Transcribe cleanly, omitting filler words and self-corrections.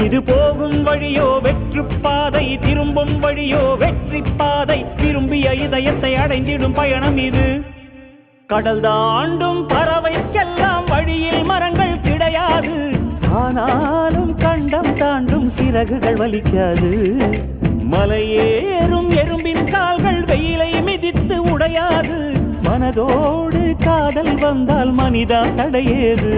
இது போகும் வழியோ வெற்று பாதை, திரும்பும் வழியோ வெற்றி பாதை. விரும்பிய இதயத்தை அடைந்திடும் பயணம் இது. கடல் தாண்டும் பறவைக்கெல்லாம் வழியில் மரங்கள் கிடையாது. ஆனாலும் கண்டம் தாண்டும் சிறகுகள் வலிக்காது. மலையேறும் எறும்பின் கால்கள் வெயிலை மிதித்து உடையாது. மனதோடு காதல் வந்தால் மனிதா தடையேது.